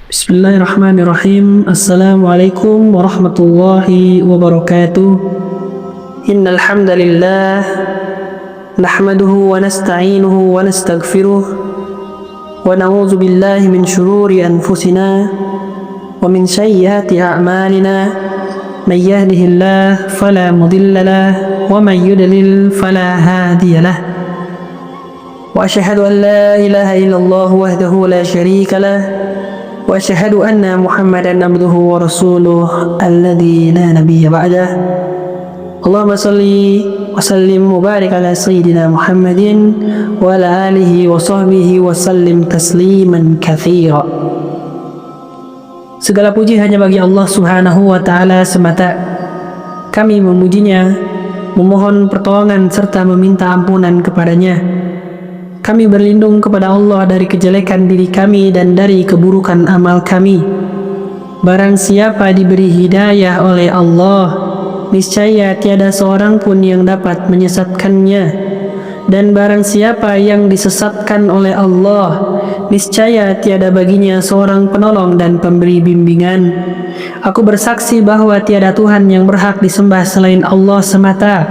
Bismillahirrahmanirrahim. Assalamualaikum warahmatullahi wabarakatuh. Innal hamdalillah nahmaduhu wa nasta'inuhu wa nastaghfiruh wa na'udzu billahi min shururi anfusina wa min sayyiati a'malina. May yahdihillahu fala mudilla lahu wa may yudlil fala hadiya lahu. Wa asyhadu an la ilaha illallah wahdahu la syarika lahu wa asyhadu anna Muhammadan abduhu wa rasuluh alladzi la nabiyya ba'dah. Allahumma shalli wa sallim wa barik ala sayyidina Muhammadin wa ala alihi wa sahbihi wa sallim tasliman katsira. Segala puji hanya bagi Allah Subhanahu wa taala semata. Kami memujinya, memohon pertolongan serta meminta ampunan kepadanya. Kami berlindung kepada Allah dari kejelekan diri kami dan dari keburukan amal kami. Barang siapa diberi hidayah oleh Allah, niscaya tiada seorang pun yang dapat menyesatkannya. Dan barang siapa yang disesatkan oleh Allah, niscaya tiada baginya seorang penolong dan pemberi bimbingan. Aku bersaksi bahwa tiada Tuhan yang berhak disembah selain Allah semata,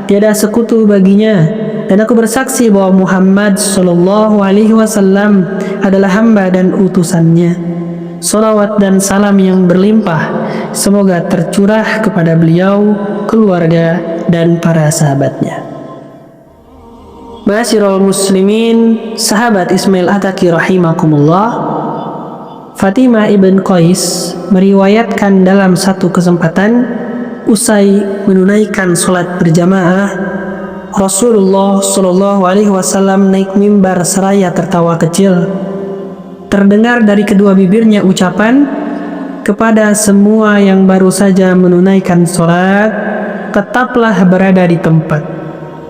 tiada sekutu baginya. Dan aku bersaksi bahwa Muhammad sallallahu alaihi wasallam adalah hamba dan utusannya. Salawat dan salam yang berlimpah semoga tercurah kepada beliau, keluarga, dan para sahabatnya. Ma'asyiral muslimin, sahabat Ismail Attaqi rahimakumullah. Fatimah ibn Qais meriwayatkan dalam satu kesempatan usai menunaikan sholat berjamaah, Rasulullah Shallallahu Alaihi Wasallam naik mimbar seraya tertawa kecil. Terdengar dari kedua bibirnya ucapan, kepada semua yang baru saja menunaikan sholat, tetaplah berada di tempat.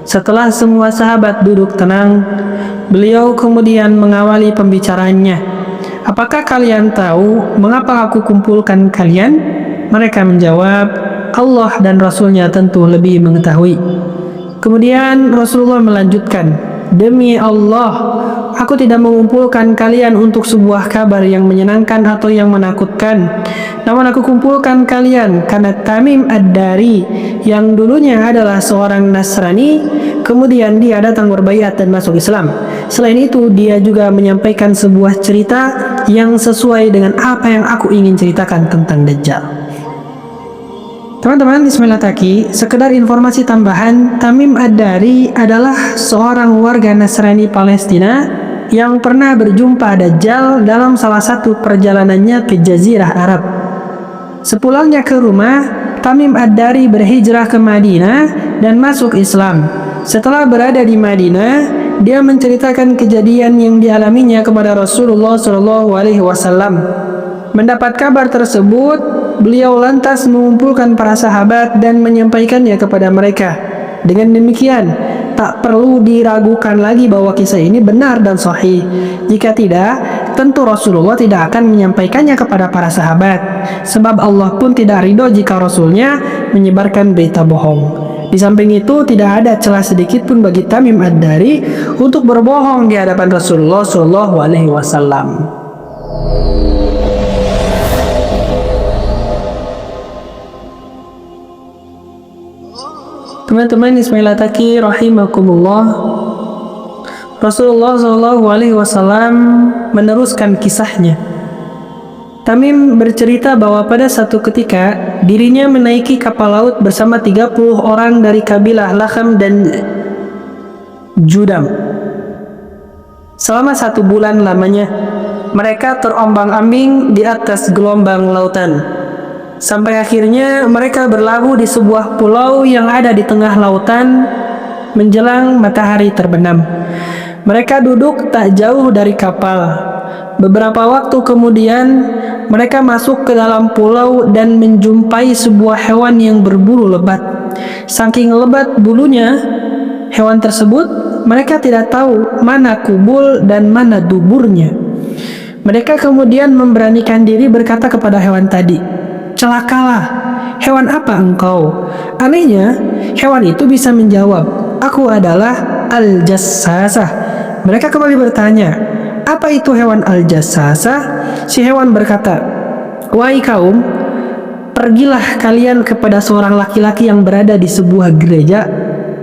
Setelah semua sahabat duduk tenang, beliau kemudian mengawali pembicaraannya. Apakah kalian tahu mengapa aku kumpulkan kalian? Mereka menjawab, Allah dan Rasulnya tentu lebih mengetahui. Kemudian Rasulullah melanjutkan, demi Allah, aku tidak mengumpulkan kalian untuk sebuah kabar yang menyenangkan atau yang menakutkan. Namun aku kumpulkan kalian karena Tamim Ad-Dari yang dulunya adalah seorang Nasrani, kemudian dia datang berbaiat dan masuk Islam. Selain itu, dia juga menyampaikan sebuah cerita yang sesuai dengan apa yang aku ingin ceritakan tentang Dajjal. Teman-teman Ismail Attaqi, sekedar informasi tambahan, Tamim Ad-Dari adalah seorang warga Nasrani Palestina yang pernah berjumpa Dajjal dalam salah satu perjalanannya ke Jazirah Arab. Sepulangnya ke rumah, Tamim Ad-Dari berhijrah ke Madinah dan masuk Islam. Setelah berada di Madinah, dia menceritakan kejadian yang dialaminya kepada Rasulullah SAW. Mendapat kabar tersebut, beliau lantas mengumpulkan para sahabat dan menyampaikannya kepada mereka. Dengan demikian, tak perlu diragukan lagi bahwa kisah ini benar dan sahih. Jika tidak, tentu Rasulullah tidak akan menyampaikannya kepada para sahabat. Sebab Allah pun tidak ridho jika Rasulnya menyebarkan berita bohong. Di samping itu, tidak ada celah sedikit pun bagi Tamim Ad-Dari untuk berbohong di hadapan Rasulullah SAW. Teman-teman Ismail Attaqi rahimakumullah, Rasulullah SAW meneruskan kisahnya. Tamim bercerita bahwa pada satu ketika dirinya menaiki kapal laut bersama 30 orang dari kabilah Lakham dan Judam. Selama 1 bulan lamanya, mereka terombang-ambing di atas gelombang lautan. Sampai akhirnya mereka berlabuh di sebuah pulau yang ada di tengah lautan menjelang matahari terbenam. Mereka duduk tak jauh dari kapal. Beberapa waktu kemudian mereka masuk ke dalam pulau dan menjumpai sebuah hewan yang berbulu lebat. Saking lebat bulunya hewan tersebut, mereka tidak tahu mana kubul dan mana duburnya. Mereka kemudian memberanikan diri berkata kepada hewan tadi, "Celakalah, hewan apa engkau?" Anehnya, hewan itu bisa menjawab, "Aku adalah Al-Jassasah." Mereka kembali bertanya, apa itu hewan al-jassasa? Si hewan berkata, wahai kaum, pergilah kalian kepada seorang laki-laki yang berada di sebuah gereja,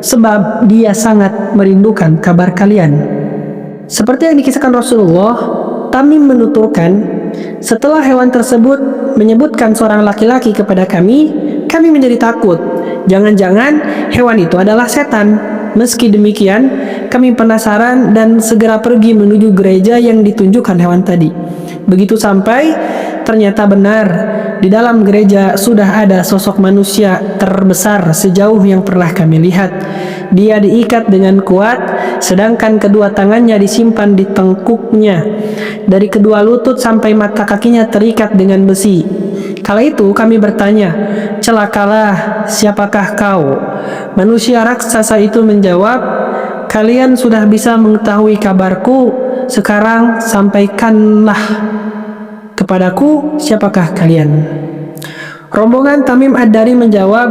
sebab dia sangat merindukan kabar kalian. Seperti yang dikisahkan Rasulullah, Tamim menuturkan, setelah hewan tersebut menyebutkan seorang laki-laki kepada kami menjadi takut. Jangan-jangan hewan itu adalah setan. Meski demikian, kami penasaran dan segera pergi menuju gereja yang ditunjukkan hewan tadi. Begitu sampai, ternyata benar, di dalam gereja sudah ada sosok manusia terbesar sejauh yang pernah kami lihat. Dia diikat dengan kuat, sedangkan kedua tangannya disimpan di tengkuknya. Dari kedua lutut sampai mata kakinya terikat dengan besi. Kala itu kami bertanya, celakalah, siapakah kau? Manusia raksasa itu menjawab, kalian sudah bisa mengetahui kabarku, sekarang sampaikanlah kepadaku siapakah kalian. Rombongan Tamim Ad-Dari menjawab,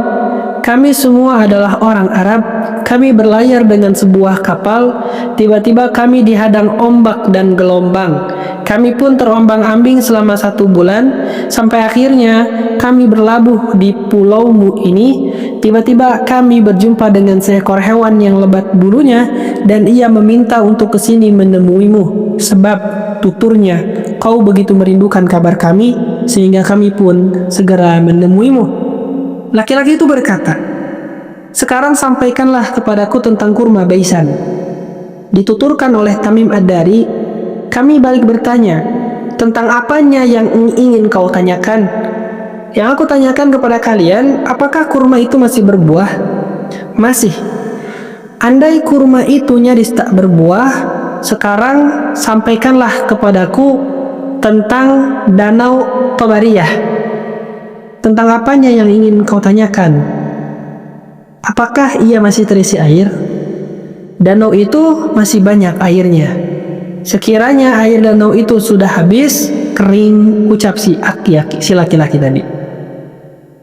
kami semua adalah orang Arab. Kami berlayar dengan sebuah kapal. Tiba-tiba kami dihadang ombak dan gelombang. Kami pun terombang-ambing selama 1 bulan. Sampai akhirnya kami berlabuh di pulaumu ini. Tiba-tiba kami berjumpa dengan seekor hewan yang lebat bulunya, dan ia meminta untuk kesini menemuimu. Sebab tuturnya, kau begitu merindukan kabar kami, sehingga kami pun segera menemuimu. Laki-laki itu berkata, sekarang sampaikanlah kepadaku tentang kurma Baisan. Dituturkan oleh Tamim Ad-Dari, kami balik bertanya, tentang apanya yang ingin kau tanyakan? Yang aku tanyakan kepada kalian, apakah kurma itu masih berbuah? Masih. Andai kurma itu nyaris tak berbuah, sekarang sampaikanlah kepadaku tentang danau Tabariyah. Tentang apanya yang ingin kau tanyakan? Apakah ia masih terisi air? Danau itu masih banyak airnya. Sekiranya air danau itu sudah habis, kering, ucap si laki-laki tadi.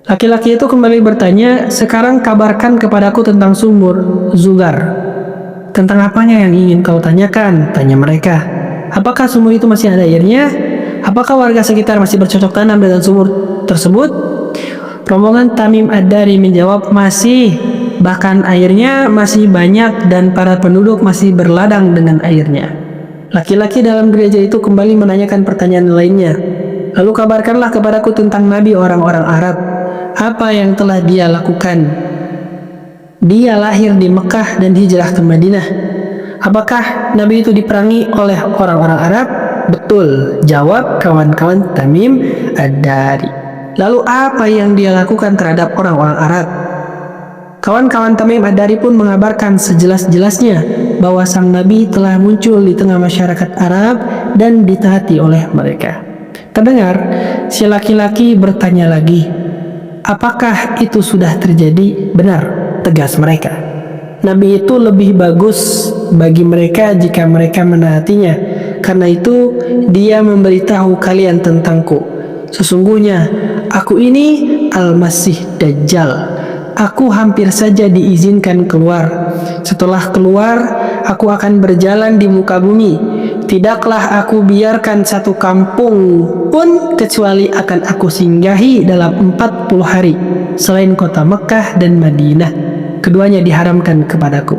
Laki-laki itu kembali bertanya, sekarang kabarkan kepadaku tentang sumur Zugar. Tentang apanya yang ingin kau tanyakan? Tanya mereka. Apakah sumur itu masih ada airnya? Apakah warga sekitar masih bercocok tanam dengan sumur tersebut? Rombongan Tamim Ad-Dari menjawab, masih, bahkan airnya masih banyak dan para penduduk masih berladang dengan airnya. Laki-laki dalam gereja itu kembali menanyakan pertanyaan lainnya. Lalu kabarkanlah kepadaku tentang Nabi orang-orang Arab. Apa yang telah dia lakukan? Dia lahir di Mekah dan hijrah ke Madinah. Apakah Nabi itu diperangi oleh orang-orang Arab? Betul, jawab kawan-kawan Tamim Ad-Dari. Lalu apa yang dia lakukan terhadap orang-orang Arab? Kawan-kawan Tamim Ad-Dari pun mengabarkan sejelas-jelasnya bahwa sang Nabi telah muncul di tengah masyarakat Arab dan ditaati oleh mereka. Terdengar, si laki-laki bertanya lagi, apakah itu sudah terjadi? Benar, tegas mereka. Nabi itu lebih bagus bagi mereka jika mereka menaatinya. Karena itu, dia memberitahu kalian tentangku. Sesungguhnya, aku ini Al-Masih Dajjal. Aku hampir saja diizinkan keluar. Setelah keluar, aku akan berjalan di muka bumi. Tidaklah aku biarkan satu kampung pun kecuali akan aku singgahi dalam 40 hari. Selain kota Mekah dan Madinah, keduanya diharamkan kepadaku.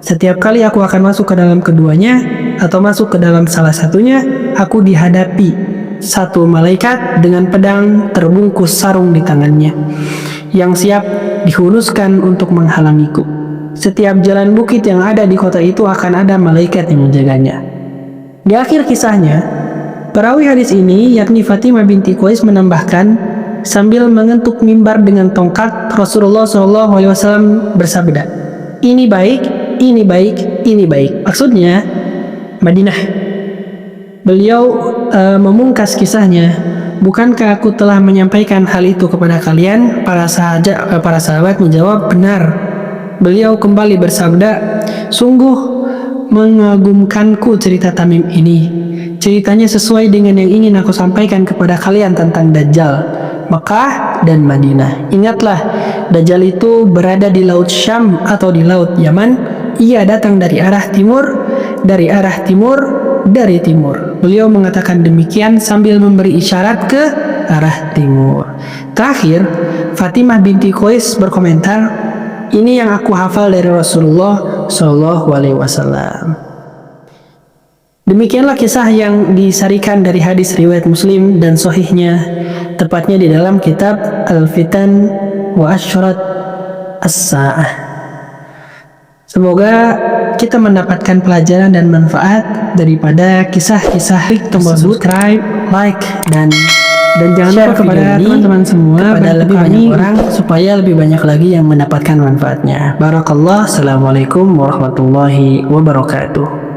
Setiap kali aku akan masuk ke dalam keduanya atau masuk ke dalam salah satunya, aku dihadapi satu malaikat dengan pedang terbungkus sarung di tangannya, yang siap dihunuskan untuk menghalangiku. Setiap jalan bukit yang ada di kota itu akan ada malaikat yang menjaganya. Di akhir kisahnya, perawi hadis ini, yakni Fatimah binti Qais, menambahkan, sambil mengentuk mimbar dengan tongkat, Rasulullah SAW bersabda, ini baik, ini baik, ini baik. Maksudnya, Madinah. Beliau memungkas kisahnya, bukankah aku telah menyampaikan hal itu kepada kalian? Para sahabat menjawab, benar. Beliau kembali bersabda, sungguh mengagumkanku cerita Tamim ini. Ceritanya sesuai dengan yang ingin aku sampaikan kepada kalian tentang Dajjal, Mekah dan Madinah. Ingatlah, Dajjal itu berada di Laut Syam atau di Laut Yaman. Ia datang dari arah timur. Dari arah timur dari timur. Beliau mengatakan demikian sambil memberi isyarat ke arah timur. Terakhir, Fatimah binti Qais berkomentar, ini yang aku hafal dari Rasulullah Shallallahu Alaihi Wasallam. Demikianlah kisah yang disarikan dari hadis riwayat Muslim dan sahihnya, tepatnya di dalam kitab Al-Fitan wa Asyrat As-Sa'ah. Semoga kita mendapatkan pelajaran dan manfaat daripada kisah-kisah. Klik tombol subscribe, like, dan jangan lupa kepada teman-teman semua, kepada lebih banyak orang supaya lebih banyak lagi yang mendapatkan manfaatnya. Barakallah. Assalamualaikum warahmatullahi wabarakatuh.